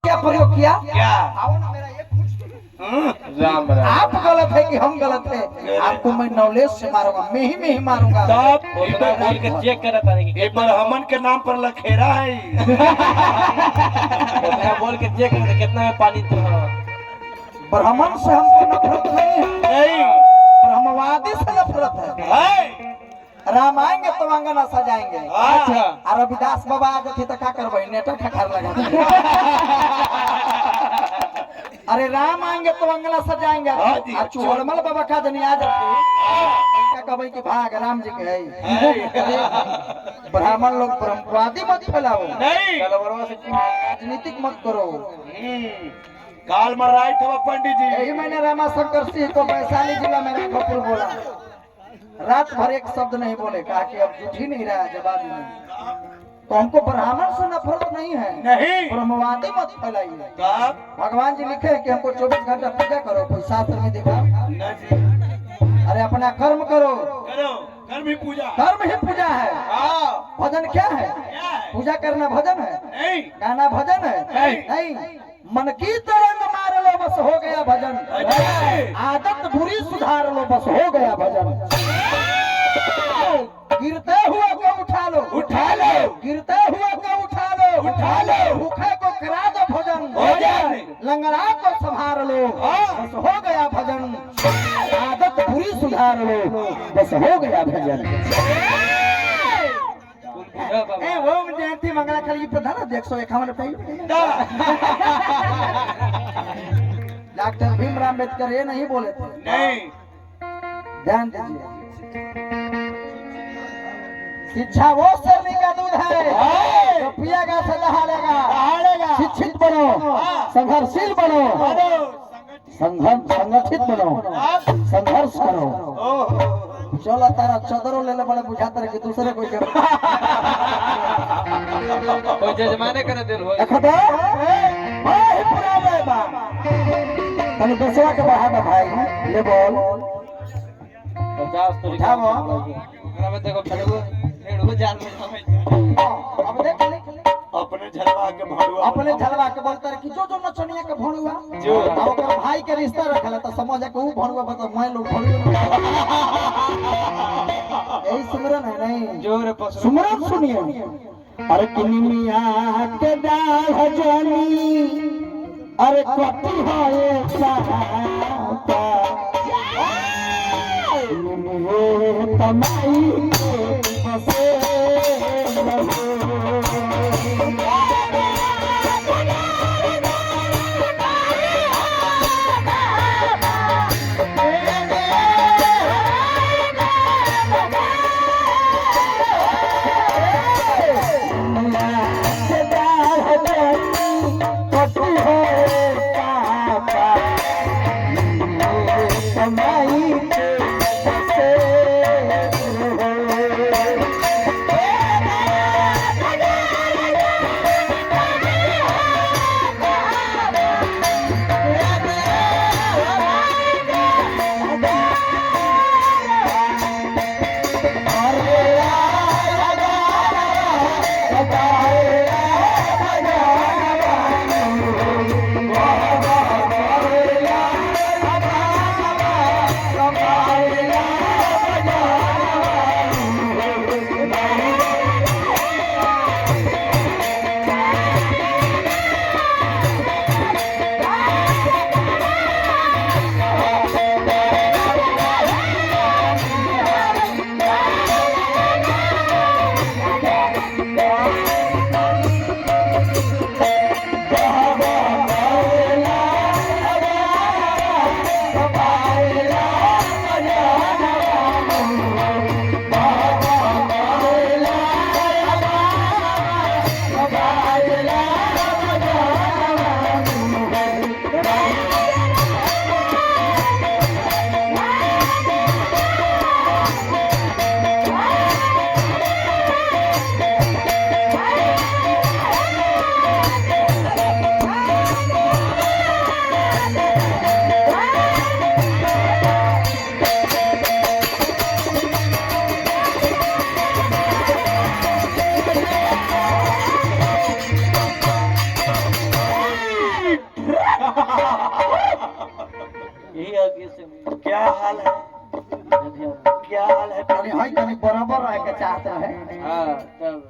क्या प्रयोग किया? क्या? आओ ना मेरा एक राम राम। आप गलत है कि हम गलत है? आपको मैं नॉलेज से मारूंगा, मैं ही मारूंगा। तब उतना बोल के चेक करत है कि एक बार हमन के नाम पर लखेरा है। उतना बोल के चेक करत कितना में पानी तो ब्राह्मण से हमको नफरत नहीं है, नहीं ब्रह्मवादी से नफरत है। है। राम आएंगे तो अंगना सजाएंगे। अच्छा। और रविदास बाबा आ जाते तो क्या करबे? नेटा ठकार लगा देंगे। अरे राम आएंगे तो अंगना सजाएंगे। और चोरमल बाबा का जनी आ जाते क्या कहबे कि भाग राम जी के है। ब्राह्मण लोग ब्रह्मवादी मत फैलाओ, नहीं राजनीतिक मत करो। काल मर रहा था पंडित जी। यही मैंने रामा शंकर सिंह को वैशाली जिला में राघोपुर बोला, रात भर एक शब्द नहीं बोले, कहा कि अब झूठ ही नहीं रहा जवाब नहीं। तो हमको ब्राह्मण से नफरत नहीं है, नहीं ब्रह्मवादी मत फैलाइए। तब भगवान जी लिखे हैं कि हमको 24 घंटा पूजा करो, कोई शास्त्र में दिखाओ। न जी। अरे अपना कर्म करो, करो कर्म ही पूजा। कर्म ही पूजा है। हाँ। भजन क्या है? क्या है? पूजा करना भजन है? नहीं गाना भजन है? नहीं। मन की तरंग मार लो बस हो गया भजन, आदत बुरी सुधार लो बस हो गया भजन। गिरते हुए को उठा लो, गिरते हुए को उठा लो, भूखे को करा दो भोजन, लंगड़ा को संभाल लो बस हो गया भजन, आदत बुरी सुधार लो बस हो गया भजन। ओम जयंती मंगला कली प्रधान 151 रुपये। डॉक्टर भीमराव अम्बेडकर ये नहीं बोले थे। नहीं ध्यान दीजिए, शिक्षा वो शेरनी का दूध है जो पिएगा से दहाड़ेगा। शिक्षित बनो, संघर्षशील बनो, संगठित बनो, संघर्ष करो। चलो तारा चदरों ले ले बड़े बुझाते रहे कि दूसरे कोई जजमाने करे दिल हो देखो तो भाई पुराने बा तने दसवा के बढ़ा दे भाई ले बोल 50 तो उठाओ। ओकरा में देखो भेड़ो जाल में अब देख ले अपने झलवा के भड़ुआ अपने झलवा के बोलता रहे कि जो नचनिया के भणुआ जो ओकर भाई के रिश्ता रखल त समझ के ऊ भणुआ बता मैं लोग भणुआ यही सुमरन है नहीं जोर पसंद सुमरन सुनिए। अरे किनिया के डाल जनी अरे कटी है तमाई बसे यही आगे से क्या हाल है? क्या हाल है? कनी बराबर रहे के चाहते हैं। हाँ तब